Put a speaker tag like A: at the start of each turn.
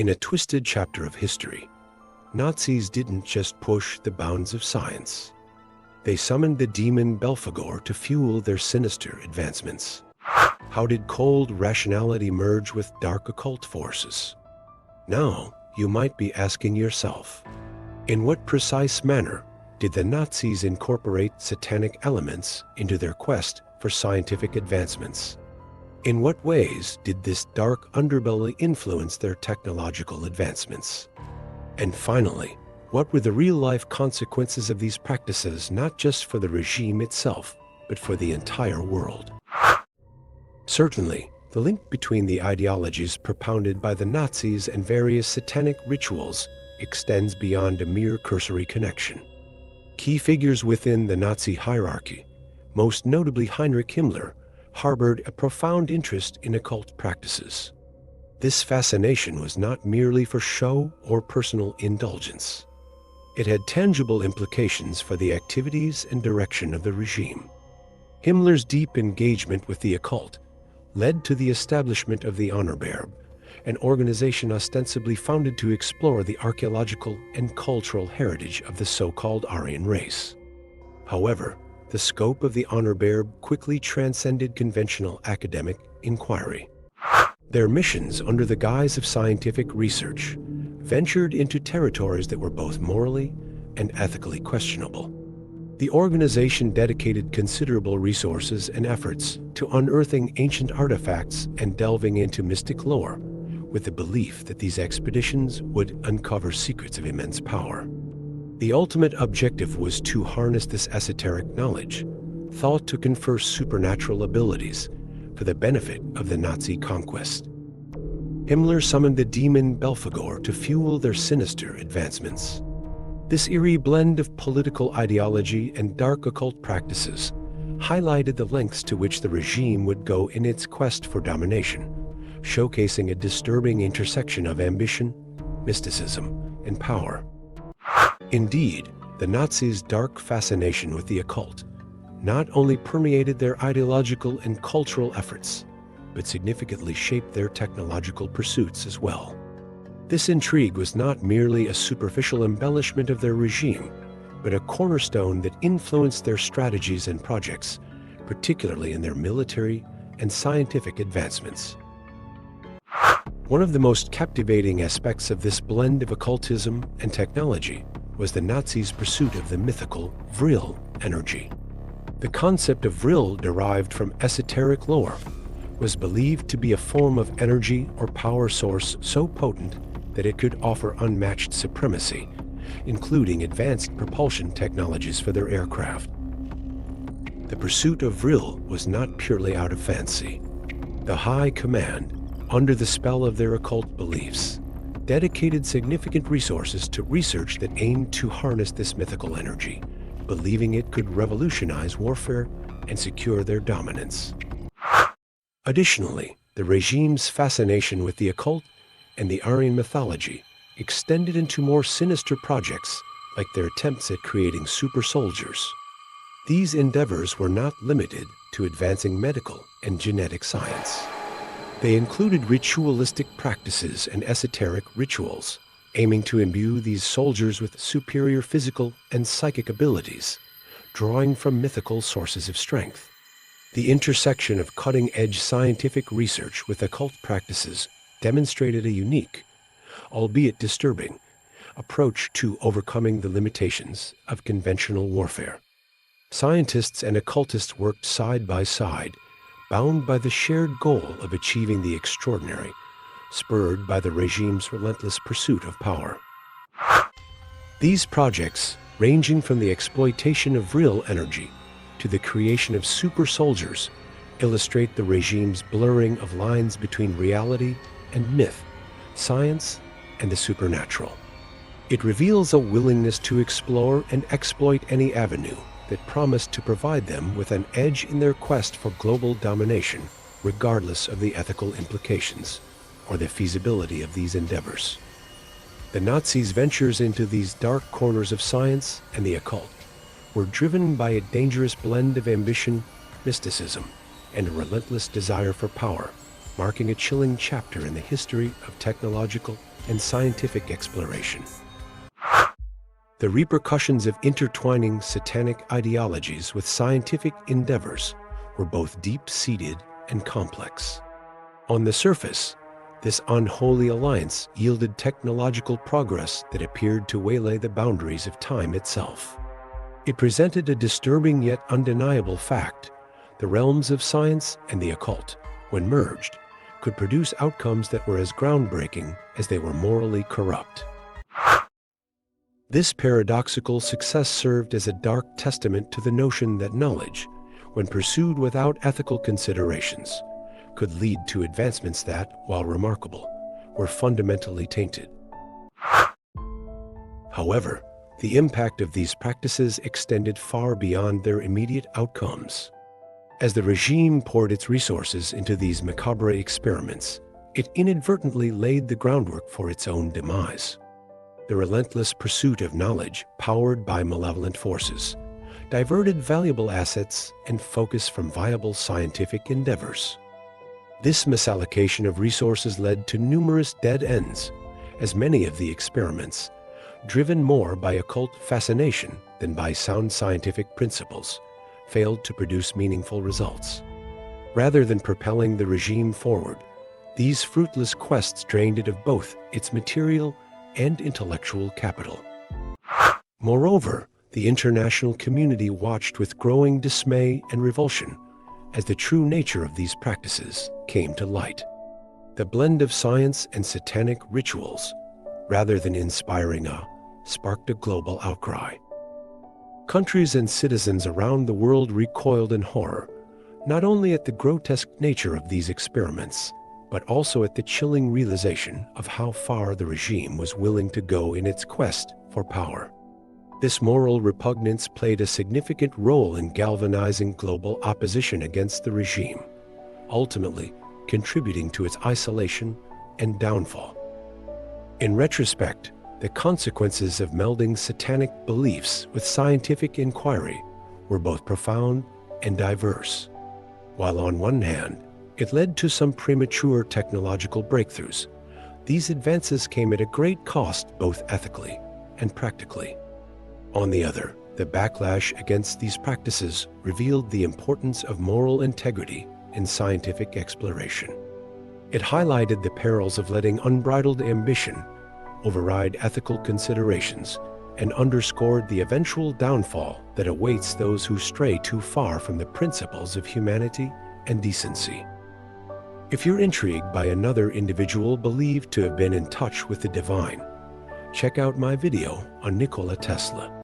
A: In a twisted chapter of history, Nazis didn't just push the bounds of science. They summoned the demon Belphegor to fuel their sinister advancements. How did cold rationality merge with dark occult forces? Now, you might be asking yourself, in what precise manner did the Nazis incorporate satanic elements into their quest for scientific advancements? In what ways did this dark underbelly influence their technological advancements? And finally, what were the real-life consequences of these practices, not just for the regime itself, but for the entire world? Certainly, the link between the ideologies propounded by the Nazis and various satanic rituals extends beyond a mere cursory connection. Key figures within the Nazi hierarchy, most notably Heinrich Himmler, harbored a profound interest in occult practices. This fascination was not merely for show or personal indulgence. It had tangible implications for the activities and direction of the regime. Himmler's deep engagement with the occult led to the establishment of the Honorbeerb, an organization ostensibly founded to explore the archaeological and cultural heritage of the so-called Aryan race. However, the scope of the Honorbeerb quickly transcended conventional academic inquiry. Their missions, under the guise of scientific research, ventured into territories that were both morally and ethically questionable. The organization dedicated considerable resources and efforts to unearthing ancient artifacts and delving into mystic lore, with the belief that these expeditions would uncover secrets of immense power. The ultimate objective was to harness this esoteric knowledge, thought to confer supernatural abilities, for the benefit of the Nazi conquest. Himmler summoned the demon Belphegor to fuel their sinister advancements. This eerie blend of political ideology and dark occult practices highlighted the lengths to which the regime would go in its quest for domination, showcasing a disturbing intersection of ambition, mysticism, and power. Indeed, the Nazis' dark fascination with the occult not only permeated their ideological and cultural efforts, but significantly shaped their technological pursuits as well. This intrigue was not merely a superficial embellishment of their regime, but a cornerstone that influenced their strategies and projects, particularly in their military and scientific advancements. One of the most captivating aspects of this blend of occultism and technology was the Nazis' pursuit of the mythical vril energy. The concept of vril, derived from esoteric lore, was believed to be a form of energy or power source so potent that it could offer unmatched supremacy, including advanced propulsion technologies for their aircraft. The pursuit of vril was not purely out of fancy. The High Command, under the spell of their occult beliefs, dedicated significant resources to research that aimed to harness this mythical energy, believing it could revolutionize warfare and secure their dominance. Additionally, the regime's fascination with the occult and the Aryan mythology extended into more sinister projects, like their attempts at creating super soldiers. These endeavors were not limited to advancing medical and genetic science. They included ritualistic practices and esoteric rituals, aiming to imbue these soldiers with superior physical and psychic abilities, drawing from mythical sources of strength. The intersection of cutting-edge scientific research with occult practices demonstrated a unique, albeit disturbing, approach to overcoming the limitations of conventional warfare. Scientists and occultists worked side by side, bound by the shared goal of achieving the extraordinary, spurred by the regime's relentless pursuit of power. These projects, ranging from the exploitation of vril energy to the creation of super soldiers, illustrate the regime's blurring of lines between reality and myth, science and the supernatural. It reveals a willingness to explore and exploit any avenue that promised to provide them with an edge in their quest for global domination, regardless of the ethical implications or the feasibility of these endeavors. The Nazis' ventures into these dark corners of science and the occult were driven by a dangerous blend of ambition, mysticism, and a relentless desire for power, marking a chilling chapter in the history of technological and scientific exploration. The repercussions of intertwining Satanic ideologies with scientific endeavors were both deep-seated and complex. On the surface, this unholy alliance yielded technological progress that appeared to waylay the boundaries of time itself. It presented a disturbing yet undeniable fact: the realms of science and the occult, when merged, could produce outcomes that were as groundbreaking as they were morally corrupt. This paradoxical success served as a dark testament to the notion that knowledge, when pursued without ethical considerations, could lead to advancements that, while remarkable, were fundamentally tainted. However, the impact of these practices extended far beyond their immediate outcomes. As the regime poured its resources into these macabre experiments, it inadvertently laid the groundwork for its own demise. The relentless pursuit of knowledge, powered by malevolent forces, diverted valuable assets and focus from viable scientific endeavors. This misallocation of resources led to numerous dead ends, as many of the experiments, driven more by occult fascination than by sound scientific principles, failed to produce meaningful results. Rather than propelling the regime forward, these fruitless quests drained it of both its material and intellectual capital. Moreover, the international community watched with growing dismay and revulsion as the true nature of these practices came to light. The blend of science and satanic rituals, rather than inspiring awe, sparked a global outcry. Countries and citizens around the world recoiled in horror, not only at the grotesque nature of these experiments, but also at the chilling realization of how far the regime was willing to go in its quest for power. This moral repugnance played a significant role in galvanizing global opposition against the regime, ultimately contributing to its isolation and downfall. In retrospect, the consequences of melding satanic beliefs with scientific inquiry were both profound and diverse. While on one hand, it led to some premature technological breakthroughs, these advances came at a great cost both ethically and practically. On the other, the backlash against these practices revealed the importance of moral integrity in scientific exploration. It highlighted the perils of letting unbridled ambition override ethical considerations and underscored the eventual downfall that awaits those who stray too far from the principles of humanity and decency. If you're intrigued by another individual believed to have been in touch with the divine, check out my video on Nikola Tesla.